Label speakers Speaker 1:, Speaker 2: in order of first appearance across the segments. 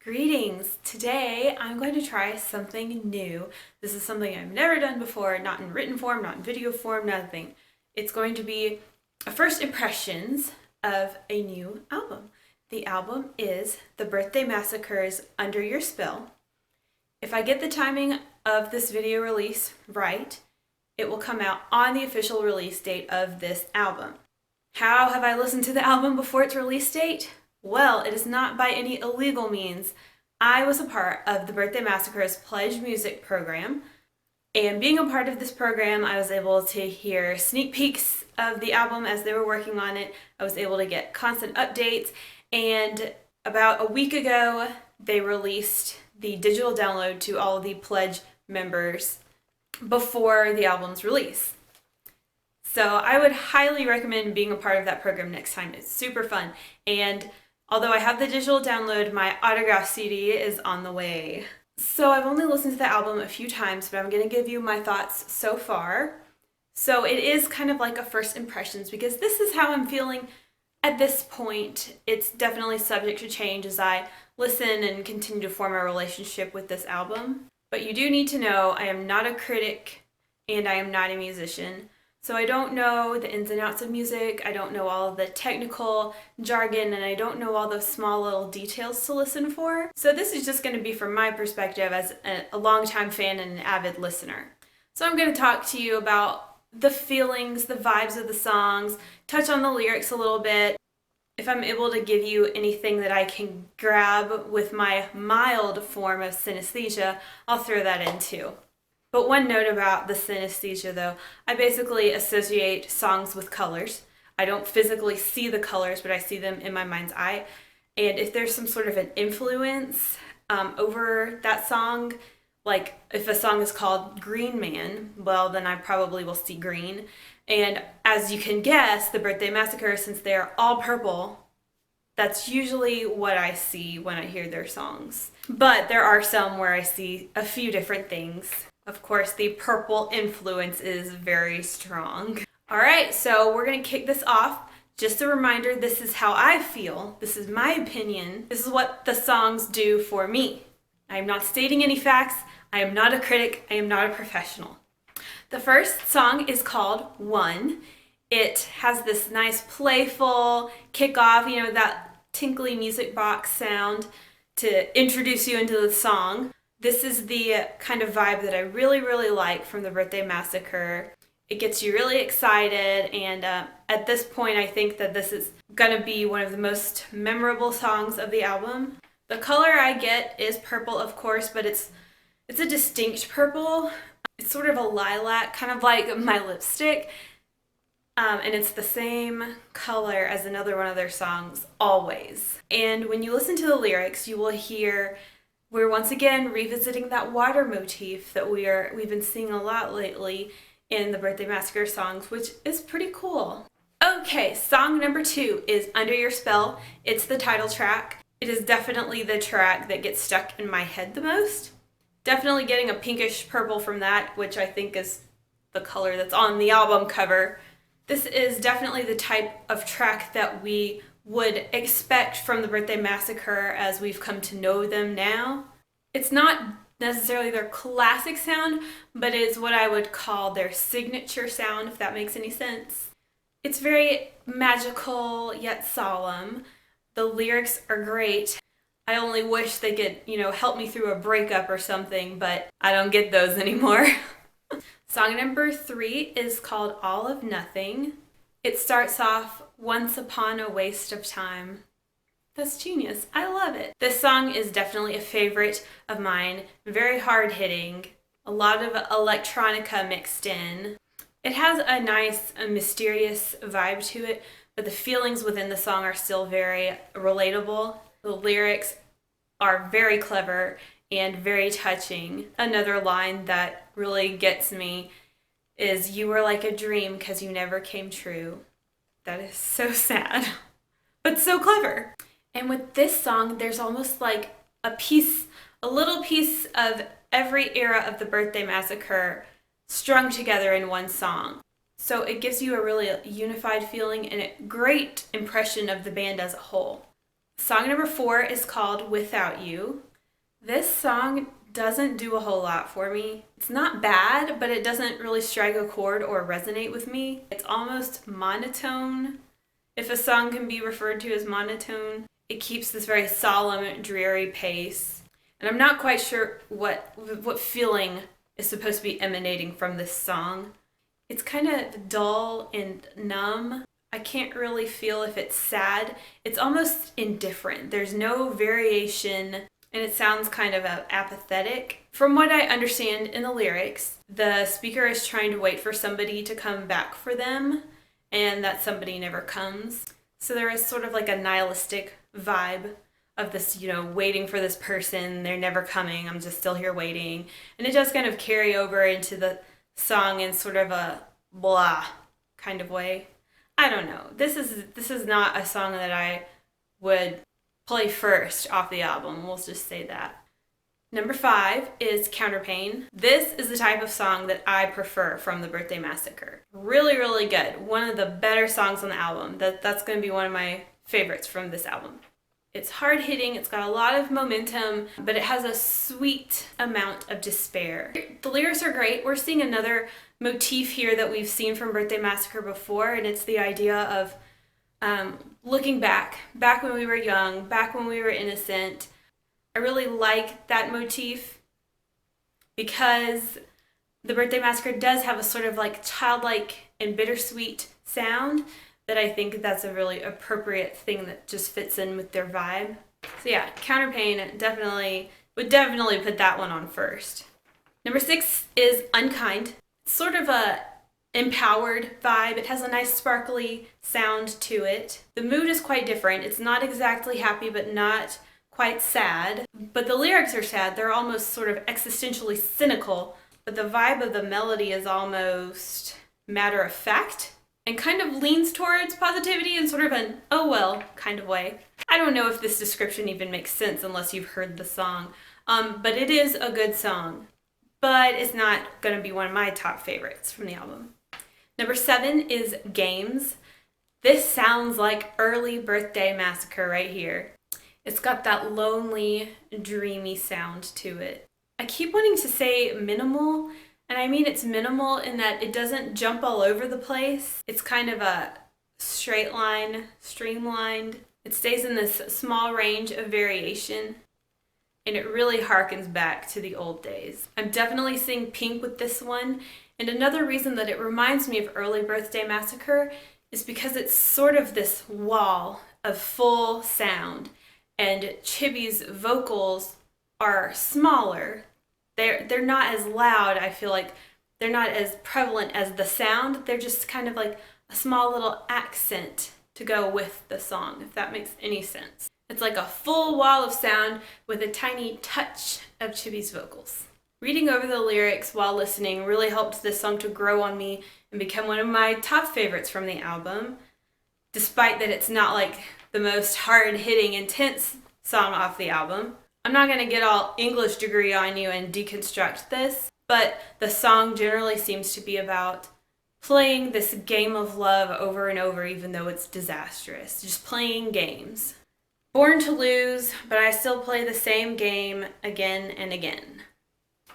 Speaker 1: Greetings! Today I'm going to try something new. This is something I've never done before, not in written form, not in video form, nothing. It's going to be a first impressions of a new album. The album is The Birthday Massacre's Under Your Spell. If I get the timing of this video release right, it will come out on the official release date of this album. How have I listened to the album before its release date? Well, it is not by any illegal means. I was a part of the Birthday Massacre's Pledge Music program, and being a part of this program, I was able to hear sneak peeks of the album as they were working on it. I was able to get constant updates, and about a week ago, they released the digital download to all of the Pledge members before the album's release. So I would highly recommend being a part of that program next time. It's super fun. And although I have the digital download, my autograph CD is on the way. So I've only listened to the album a few times, but I'm going to give you my thoughts so far. So it is kind of like a first impressions because this is how I'm feeling at this point. It's definitely subject to change as I listen and continue to form a relationship with this album. But you do need to know I am not a critic and I am not a musician. So I don't know the ins and outs of music, I don't know all of the technical jargon, and I don't know all those small little details to listen for. So this is just going to be from my perspective as a longtime fan and an avid listener. So I'm going to talk to you about the feelings, the vibes of the songs, touch on the lyrics a little bit. If I'm able to give you anything that I can grab with my mild form of synesthesia, I'll throw that in too. But one note about the synesthesia though, I basically associate songs with colors. I don't physically see the colors, but I see them in my mind's eye. And if there's some sort of an influence over that song, like if a song is called Green Man, well then I probably will see green. And as you can guess, the Birthday Massacre, since they're all purple, that's usually what I see when I hear their songs. But there are some where I see a few different things. Of course, the purple influence is very strong. All right, so we're gonna kick this off. Just a reminder, this is how I feel. This is my opinion. This is what the songs do for me. I am not stating any facts. I am not a critic. I am not a professional. The first song is called One. It has this nice playful kickoff, that tinkly music box sound to introduce you into the song. This is the kind of vibe that I really, really like from the Birthday Massacre. It gets you really excited, and at this point I think that this is gonna be one of the most memorable songs of the album. The color I get is purple, of course, but it's a distinct purple. It's sort of a lilac, kind of like my lipstick, and it's the same color as another one of their songs, Always. And when you listen to the lyrics, you will hear we're once again revisiting that water motif that we've been seeing a lot lately in the Birthday Massacre songs, which is pretty cool. Okay, song number 2 is Under Your Spell. It's the title track. It is definitely the track that gets stuck in my head the most. Definitely getting a pinkish purple from that, which I think is the color that's on the album cover. This is definitely the type of track that we would expect from the Birthday Massacre as we've come to know them now. It's not necessarily their classic sound, but it's what I would call their signature sound, if that makes any sense. It's very magical yet solemn. The lyrics are great. I only wish they could, help me through a breakup or something, but I don't get those anymore. Song number 3 is called All of Nothing. It starts off, Once Upon a Waste of Time. That's genius. I love it. This song is definitely a favorite of mine. Very hard-hitting. A lot of electronica mixed in. It has a nice, mysterious vibe to it, but the feelings within the song are still very relatable. The lyrics are very clever and very touching. Another line that really gets me is, you were like a dream because you never came true. That is so sad, but so clever. And with this song, there's almost like a little piece of every era of the Birthday Massacre strung together in one song. So it gives you a really unified feeling and a great impression of the band as a whole. Song number 4 is called Without You. This song doesn't do a whole lot for me. It's not bad, but it doesn't really strike a chord or resonate with me. It's almost monotone, if a song can be referred to as monotone. It keeps this very solemn, dreary pace. And I'm not quite sure what feeling is supposed to be emanating from this song. It's kind of dull and numb. I can't really feel if it's sad. It's almost indifferent. There's no variation, and it sounds kind of apathetic. From what I understand in the lyrics, the speaker is trying to wait for somebody to come back for them, and that somebody never comes. So there is sort of like a nihilistic vibe of this, waiting for this person. They're never coming. I'm just still here waiting. And it does kind of carry over into the song in sort of a blah kind of way. I don't know. This is not a song that I would play first off the album. We'll just say that. Number 5 is Counterpain. This is the type of song that I prefer from the Birthday Massacre. Really, really good. One of the better songs on the album. That's going to be one of my favorites from this album. It's hard-hitting, it's got a lot of momentum, but it has a sweet amount of despair. The lyrics are great. We're seeing another motif here that we've seen from Birthday Massacre before, and it's the idea of looking back when we were young, back when we were innocent. I really like that motif because the Birthday Massacre does have a sort of like childlike and bittersweet sound that I think that's a really appropriate thing that just fits in with their vibe. So yeah, Counterpain would definitely put that one on first. Number 6 is Unkind. It's sort of a empowered vibe. It has a nice sparkly sound to it. The mood is quite different. It's not exactly happy, but not quite sad. But the lyrics are sad. They're almost sort of existentially cynical, but the vibe of the melody is almost matter of fact and kind of leans towards positivity in sort of an oh well kind of way. I don't know if this description even makes sense unless you've heard the song, but it is a good song. But it's not going to be one of my top favorites from the album. Number 7 is Games. This sounds like early Birthday Massacre right here. It's got that lonely, dreamy sound to it. I keep wanting to say minimal, and I mean it's minimal in that it doesn't jump all over the place. It's kind of a straight line, streamlined. It stays in this small range of variation, and it really harkens back to the old days. I'm definitely seeing pink with this one, and another reason that it reminds me of early Birthday Massacre is because it's sort of this wall of full sound, and Chibi's vocals are smaller. They're not as loud. I feel like they're not as prevalent as the sound. They're just kind of like a small little accent to go with the song, if that makes any sense. It's like a full wall of sound with a tiny touch of Chibi's vocals. Reading over the lyrics while listening really helped this song to grow on me and become one of my top favorites from the album, despite that it's not like the most hard-hitting, intense song off the album. I'm not going to get all English degree on you and deconstruct this, but the song generally seems to be about playing this game of love over and over, even though it's disastrous. Just playing games. Born to lose, but I still play the same game again and again.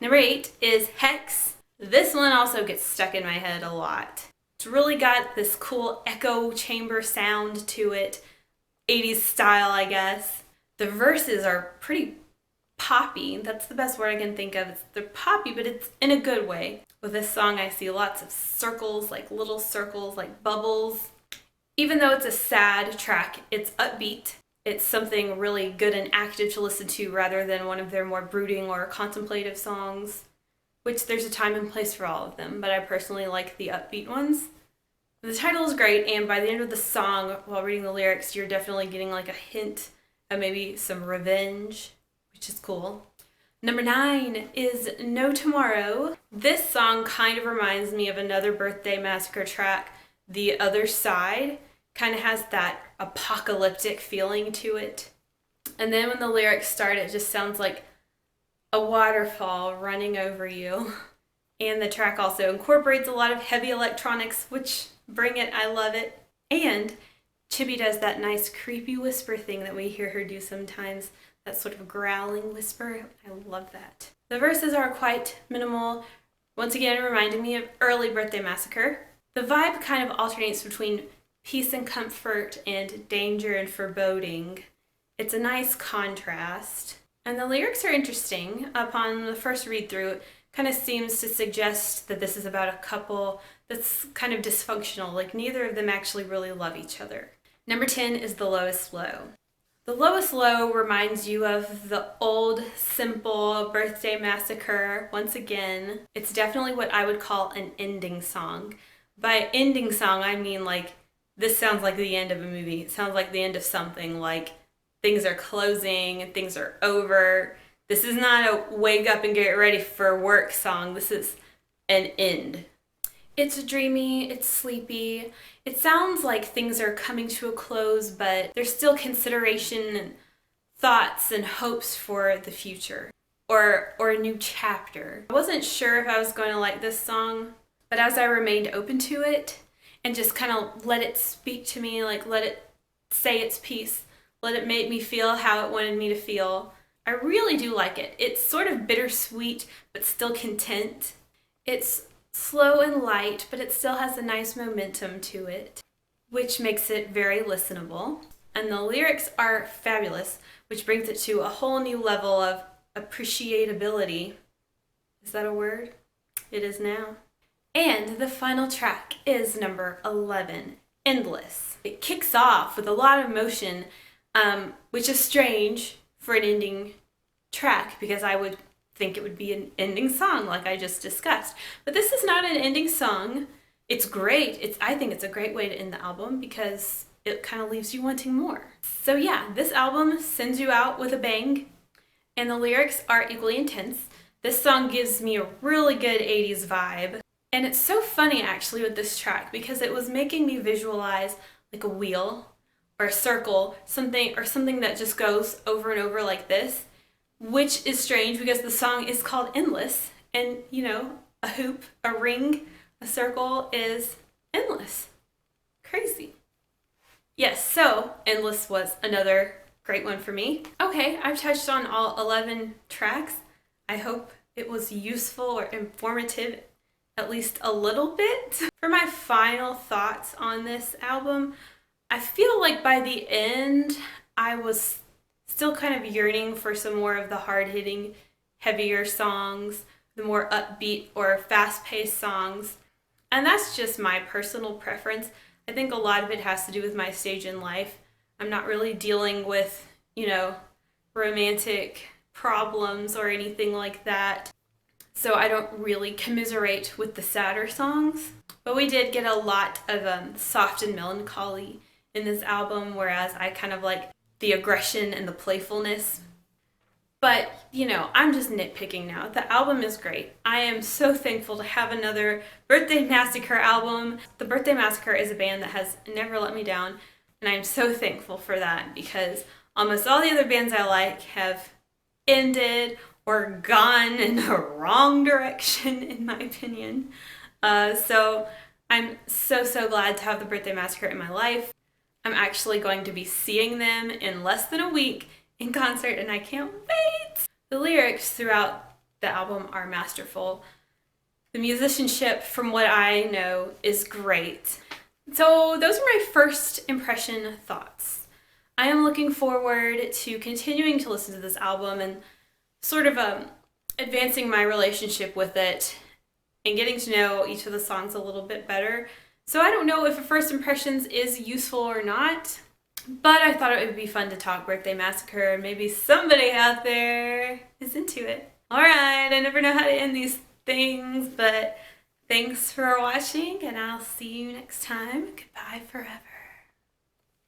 Speaker 1: Number 8 is Hex. This one also gets stuck in my head a lot. It's really got this cool echo chamber sound to it. 80s style, I guess. The verses are pretty poppy. That's the best word I can think of. They're poppy, but it's in a good way. With this song, I see lots of circles, like little circles, like bubbles. Even though it's a sad track, it's upbeat. It's something really good and active to listen to rather than one of their more brooding or contemplative songs, which there's a time and place for all of them, but I personally like the upbeat ones. The title is great, and by the end of the song, while reading the lyrics, you're definitely getting like a hint of maybe some revenge, which is cool. Number 9 is No Tomorrow. This song kind of reminds me of another Birthday Massacre track, The Other Side. Kind of has that apocalyptic feeling to it. And then when the lyrics start, it just sounds like a waterfall running over you. And the track also incorporates a lot of heavy electronics, which bring it, I love it. And Chibi does that nice creepy whisper thing that we hear her do sometimes, that sort of growling whisper. I love that. The verses are quite minimal, once again reminding me of early Birthday Massacre. The vibe kind of alternates between peace and comfort and danger and foreboding. It's a nice contrast. And the lyrics are interesting. Upon the first read through, it kind of seems to suggest that this is about a couple that's kind of dysfunctional, like neither of them actually really love each other. Number 10 is The Lowest Low. The Lowest Low reminds you of the old, simple Birthday Massacre. Once again, it's definitely what I would call an ending song. By ending song, I mean like, this sounds like the end of a movie. It sounds like the end of something, like things are closing, things are over. This is not a wake up and get ready for work song. This is an end. It's dreamy, it's sleepy. It sounds like things are coming to a close, but there's still consideration and thoughts and hopes for the future or a new chapter. I wasn't sure if I was going to like this song, but as I remained open to it and just kind of let it speak to me, like let it say its piece, let it make me feel how it wanted me to feel, I really do like it. It's sort of bittersweet, but still content. It's slow and light, but it still has a nice momentum to it, which makes it very listenable. And the lyrics are fabulous, which brings it to a whole new level of appreciability. Is that a word? It is now. And the final track is number 11, Endless. It kicks off with a lot of emotion, which is strange for an ending track because I would think it would be an ending song like I just discussed. But this is not an ending song. It's great. I think it's a great way to end the album because it kind of leaves you wanting more. So yeah, this album sends you out with a bang, and the lyrics are equally intense. This song gives me a really good 80s vibe. And it's so funny actually with this track because it was making me visualize like a wheel or a circle, something that just goes over and over like this, which is strange because the song is called Endless, and you know, a hoop, a ring, a circle is endless. Crazy. Yes, so Endless was another great one for me. Okay, I've touched on all 11 tracks. I hope it was useful or informative, at least a little bit. For my final thoughts on this album, I feel like by the end, I was still kind of yearning for some more of the hard-hitting, heavier songs, the more upbeat or fast-paced songs. And that's just my personal preference. I think a lot of it has to do with my stage in life. I'm not really dealing with, you know, romantic problems or anything like that. So I don't really commiserate with the sadder songs. But we did get a lot of soft and melancholy in this album, whereas I kind of like the aggression and the playfulness. But, you know, I'm just nitpicking now. The album is great. I am so thankful to have another Birthday Massacre album. The Birthday Massacre is a band that has never let me down, and I'm so thankful for that because almost all the other bands I like have ended or gone in the wrong direction, in my opinion. So I'm so glad to have the Birthday Massacre in my life. I'm actually going to be seeing them in less than a week in concert, and I can't wait! The lyrics throughout the album are masterful. The musicianship, from what I know, is great. So those are my first impression thoughts. I am looking forward to continuing to listen to this album and sort of advancing my relationship with it and getting to know each of the songs a little bit better. So I don't know if a first impressions is useful or not, but I thought it would be fun to talk Birthday Massacre. Maybe somebody out there is into it. Alright, I never know how to end these things, but thanks for watching, and I'll see you next time. Goodbye forever.